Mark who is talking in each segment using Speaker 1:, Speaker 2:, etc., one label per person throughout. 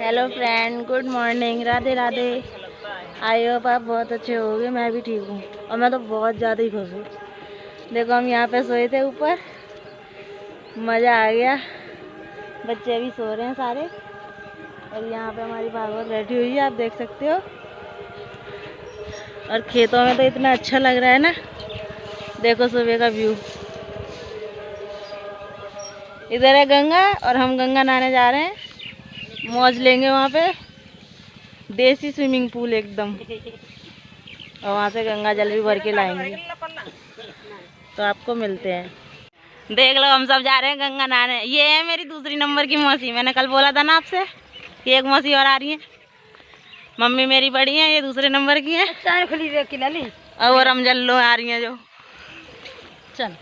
Speaker 1: Hello friend, good morning, Radhe Radhe. I hope आप बहुत अच्छे होंगे। मैं भी ठीक हूँ और मैं तो बहुत ज़्यादा ही खुश हूँ। देखो हम यहाँ पे सोए थे ऊपर, मज़ा आ गया। बच्चे भी सो रहे हैं सारे और यहाँ पे हमारी भागवत बैठी हुई है, आप देख सकते हो। और खेतों में तो इतना अच्छा लग रहा है ना, देखो सुबह का व्यू। इधर है गंगा और हम गंगा नहाने जा रहे हैं, मौज लेंगे वहाँ पे। देसी स्विमिंग पूल एकदम, और वहाँ से गंगा जल भी भर के लाएंगे। तो आपको मिलते हैं। देख लो हम सब जा रहे हैं गंगा नहाने। ये है मेरी दूसरी नंबर की मौसी। मैंने कल बोला था ना आपसे कि एक मौसी और आ रही है। मम्मी मेरी बड़ी है, ये दूसरे नंबर की है। और वो रमजल्लो आ रही है जो। चल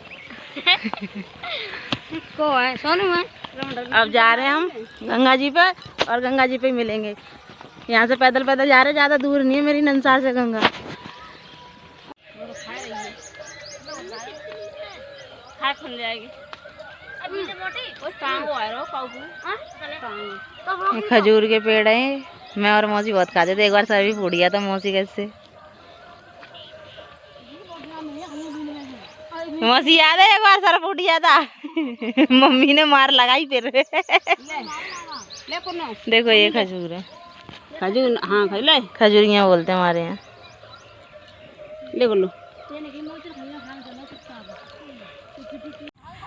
Speaker 1: को है सोनू है। अब जा रहे हैं हम गंगा जी पे और गंगा जी पे ही मिलेंगे। यहाँ से पैदल पैदल जा रहे हैं, ज़्यादा दूर नहीं है मेरी नंसार से गंगा। खुल जाएगी। खजूर के पेड़ हैं, मैं और मौसी बहुत खाते थे। एक बार सर भी फूट गया था मौसी कैसे। मौसी याद है एक बार सर फूट गया था मम्मी ने मार लगाई फिर देखो ये खजूर है। खजूर, हाँ खजूरियाँ बोलते हैं हमारे यहाँ। देखो लो,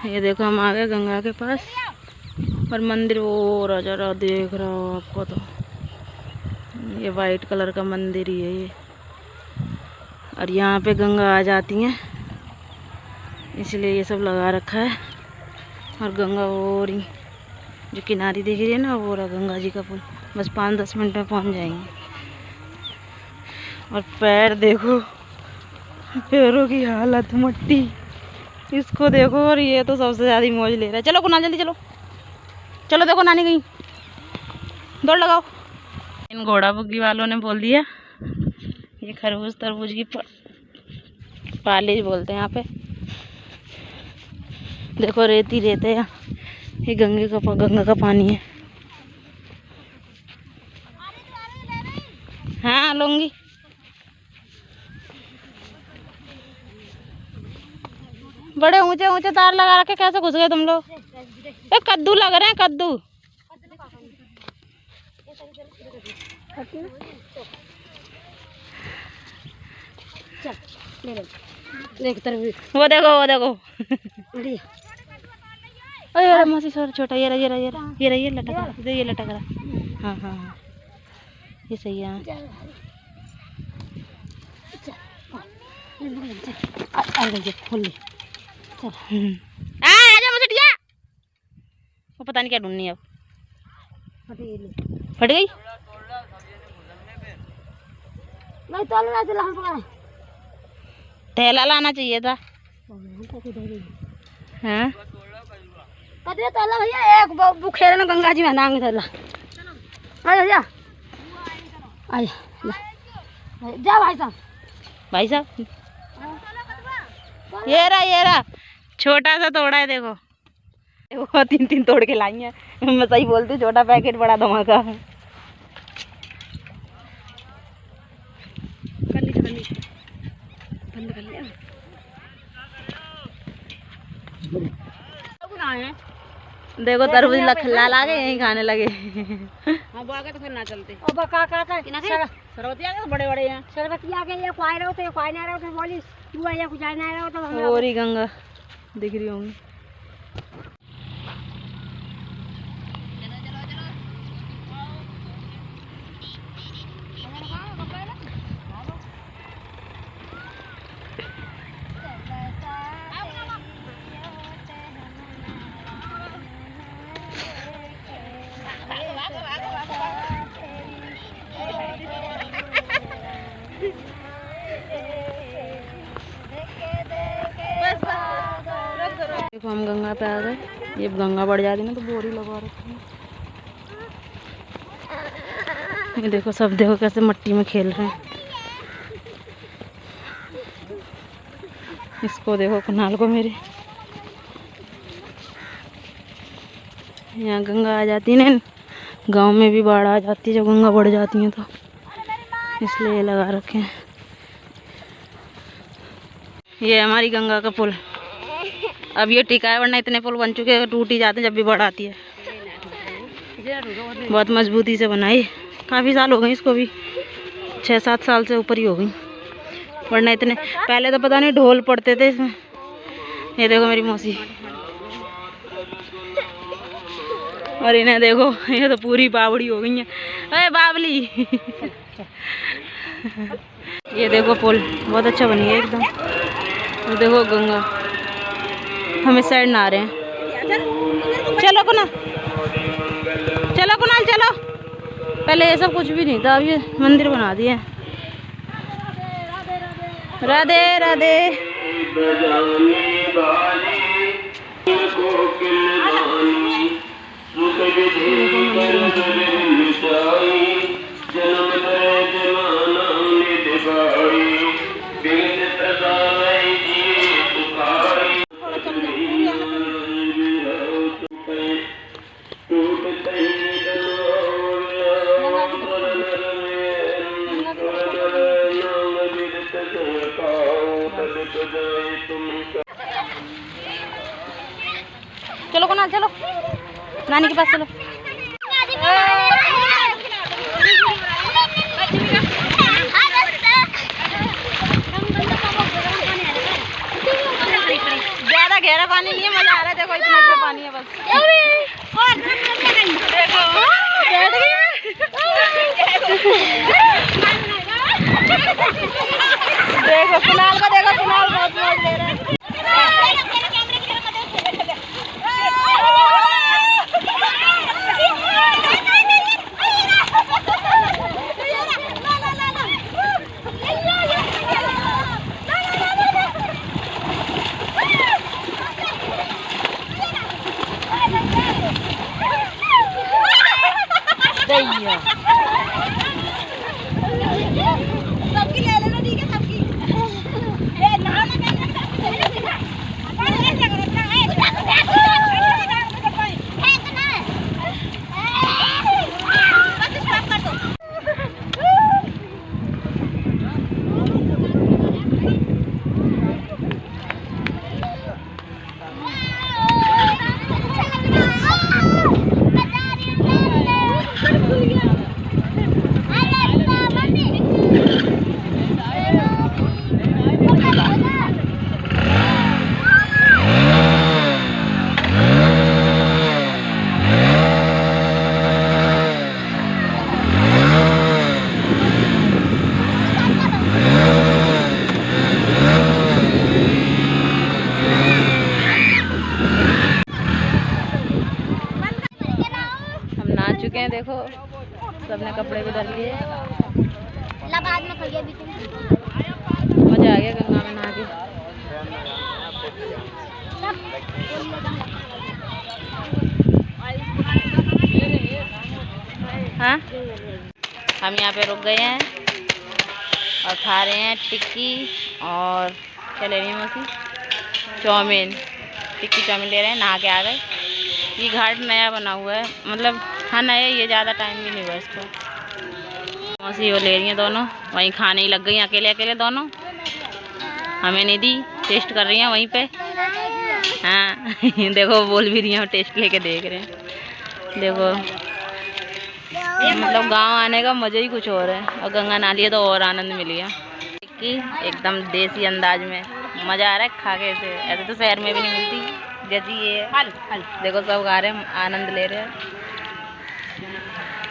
Speaker 1: ये देखो हम आ गए गंगा के पास और मंदिर वो जरा देख रहा हो आपको। तो ये वाइट कलर का मंदिर ही है ये, और यहाँ पे गंगा आ जाती हैं इसलिए ये सब लगा रखा है। और गंगा वो रही जो किनारी दिख रही है ना, वो रहा गंगा जी का पुल। बस 5-10 मिनट में पहुँच जाएंगे। और पैर देखो, पैरों की हालत मट्टी, इसको देखो। और ये तो सबसे ज़्यादा मौज ले रहा है। चलो कुनाल जल्दी चलो, चलो देखो नानी गई, दौड़ लगाओ। इन घोड़ा बुग्गी वालों ने बोल दिया ये खरबूज तरबूज की पाली बोलते हैं यहाँ पे। देखो रेती रेते है, ये गंगा का पानी है। हाँ लूंगी। बड़े ऊंचे ऊंचे तार लगा रखे, कैसे घुस गए तुम लोग? ये कद्दू लग रहे हैं, कद्दू। वो देखो अरे मौसी सर छोटा, ये लटक रहा, ये लटक रहा। हाँ हाँ हाँ ये सही है। वो पता नहीं क्या ढूंढनी है अब। फट गई। थैला लाना चाहिए था। हाँ भैया एक बुखेर में गंगा जी में नांग थैला। जा भाई साहब ये रहा छोटा सा तोड़ा है। देखो वो 3 तोड़ के लाई है। मैं सही बोलती, छोटा पैकेट बड़ा धमाका है। बंद कर लिया। देखो तरबूज लखला लागे यहीं खाने लगे। हाँ बागा तो फिर ना चलते। ओ बका सरवती आ गए, बड़े बड़े हैं। सरवती आ गए, ये कोई रहो तो ये कोई ना रहो तो बोली तू आया कुछ ना रहो तो हम और ही गंगा दिख रही होंगी। देखो हम गंगा पे आ गए। ये गंगा बढ़ जाती ना तो बोरी लगा रखी है। ये देखो सब, देखो कैसे मट्टी में खेल रहे हैं। इसको देखो कुनाल को मेरे। यहाँ गंगा आ जाती ना गांव में भी बाढ़ आ जाती है जब गंगा बढ़ जाती है तो, इसलिए ये लगा रखे हैं। ये हमारी गंगा का पुल अब ये टिका है, वरना इतने पुल बन चुके हैं टूट ही जाते हैं जब भी बाढ़ आती है। बहुत मजबूती से बनाई, काफ़ी साल हो गए इसको भी, 6-7 साल से ऊपर ही हो गई, वरना इतने पहले तो पता नहीं ढोल पड़ते थे इसमें। ये देखो मेरी मौसी, और इन्हें देखो, ये तो पूरी बावड़ी हो गई है। अरे बावली ये देखो पुल बहुत अच्छा बनी है एकदम। ये देखो गंगा, हम इस साइड नहा रहे हैं। चलो कुनाल, चलो कुनाल चलो। पहले ये सब कुछ भी नहीं था, अब ये मंदिर बना दिए। राधे राधे। चलो कुनाल चलो, नानी के पास चलो। ज्यादा गहरा पानी नहीं है, मजा आ रहा है। देखो इतना इतना पानी है बस। देखो कुनाल का, देखो कुनाल बहुत मौज ले रहा है। सबकी ले लेना, ठीक है सबकी। देखो सबने कपड़े भी डाल लिए, मजा आ गया गंगा में नहा के। हाँ हम यहाँ पे रुक गए हैं और खा रहे हैं टिक्की और क्या ले रही है मौसी, चाउमीन। टिक्की चाउमीन ले रहे हैं, नहा के आ गए। ये घाट नया बना हुआ है, मतलब हाँ नया, ये ज़्यादा टाइम भी नहीं हुआ इसको। मौसी वो ले रही हैं दोनों, वहीं खाने ही लग गई अकेले अकेले दोनों, हमें नहीं दी, टेस्ट कर रही हैं वहीं पे। हाँ देखो बोल भी रही हैं, टेस्ट लेके देख रहे हैं। देखो मतलब गांव आने का मज़ा ही कुछ और है, और गंगा नाली है तो और आनंद मिल गया। कि एकदम देसी अंदाज में मज़ा आ रहा है खा के। ऐसे तो शहर में भी नहीं मिलती जैसी ये है। देखो सब गा रहे हैं, आनंद ले रहे हैं,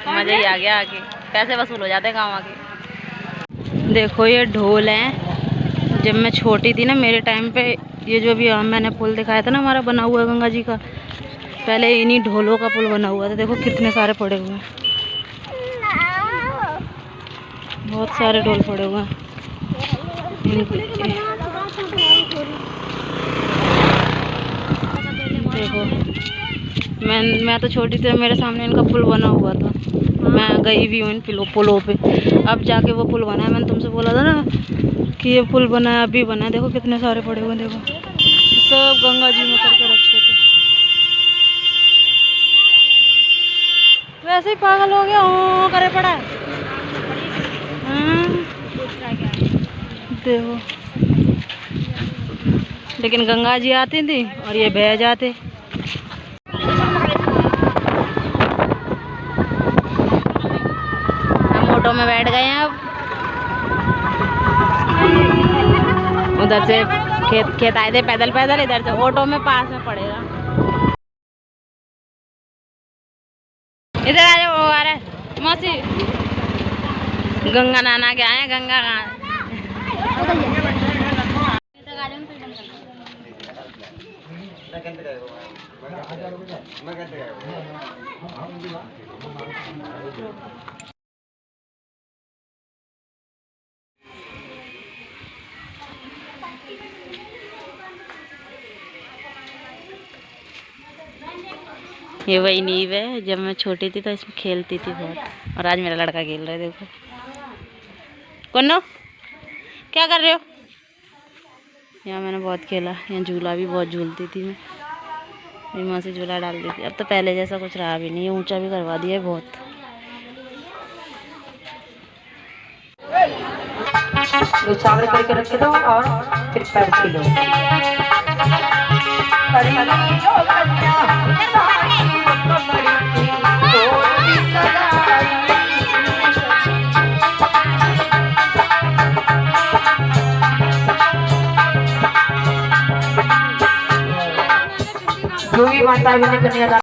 Speaker 1: मज़ा ही आ गया आके। पैसे वसूल हो जाते हैं गाँव आके। देखो ये ढोल हैं, जब मैं छोटी थी ना मेरे टाइम पे, ये जो भी मैंने पुल दिखाया था ना हमारा बना हुआ है गंगा जी का, पहले इन्हीं ढोलों का पुल बना हुआ था। देखो कितने सारे पड़े हुए हैं, बहुत सारे ढोल पड़े हुए हैं। देखो मैं तो छोटी थी, मेरे सामने इनका पुल बना हुआ था, मैं गई भी हूँ इन पुलों पे। अब जाके वो पुल बना है, मैंने तुमसे बोला था ना कि ये पुल बना है, अभी बना है। देखो कितने सारे पड़े हुए हैं, देखो सब गंगा जी में करके रखते थे। वैसे ही पागल हो गया, ओ करे पड़ा है। देखो, लेकिन गंगा जी आती थी और ये बह जाते। हम ऑटो में बैठ गए हैं अब। उधर से खेत आए थे पैदल पैदल, इधर से ऑटो में पास में पड़ेगा। इधर आ जाओ, वो आ रहा है मौसी। गंगा नहाना के आए, गंगा कहाँ? ये वही नींव है, जब मैं छोटी थी तो इसमें खेलती थी बहुत, और आज मेरा लड़का खेल रहा है। देखो कन्नो, क्या कर रहे हो? यहाँ मैंने बहुत खेला, यहाँ झूला भी बहुत झूलती थी मैं, मेरी माँ से झूला डाल दी थी। अब तो पहले जैसा कुछ रहा भी नहीं है, ऊंचा भी करवा दिया है बहुत।
Speaker 2: दो चावल करके रख दो और फिर पैर छिलो। जो भी माता भी कन्या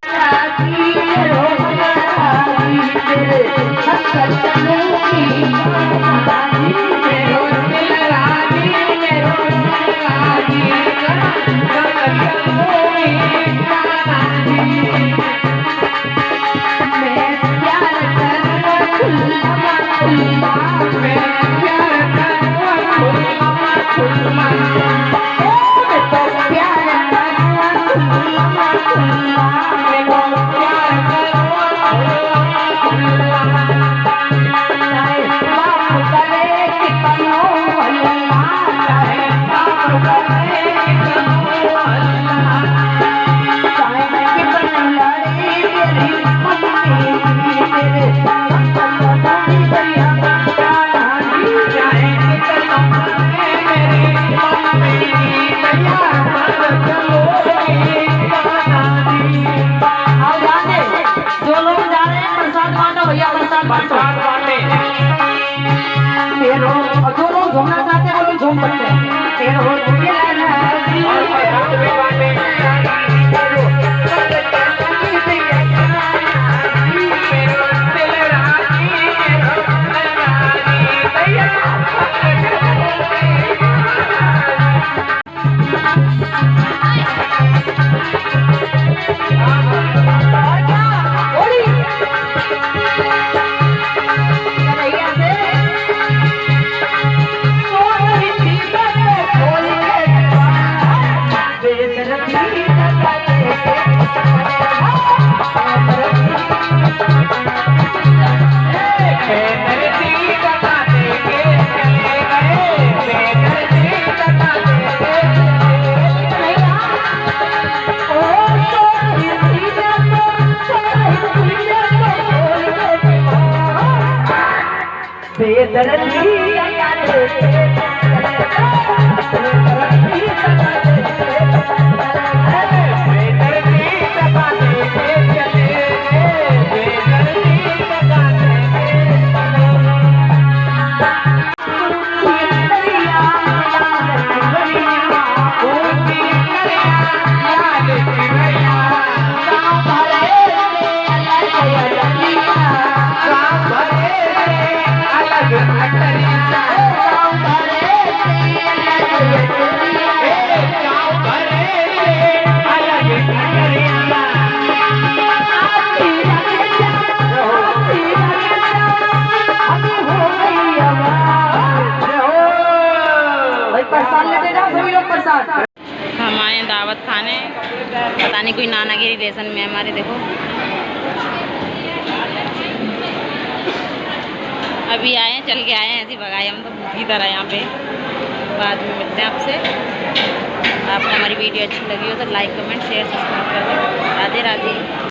Speaker 2: जो लोग घूमना चाहते हैं वो लोग घूम सकते हैं।
Speaker 1: हम आए दावत खाने, पता नहीं कोई नाना के रिलेशन में हमारे। देखो अभी आए हैं, चल के आए हैं, ऐसे भगाए हम तो भूखी तरह यहाँ पे। बाद में मिलते हैं आपसे। आपको हमारी वीडियो अच्छी लगी हो तो लाइक कमेंट शेयर सब्सक्राइब कर दो। राधे राधे।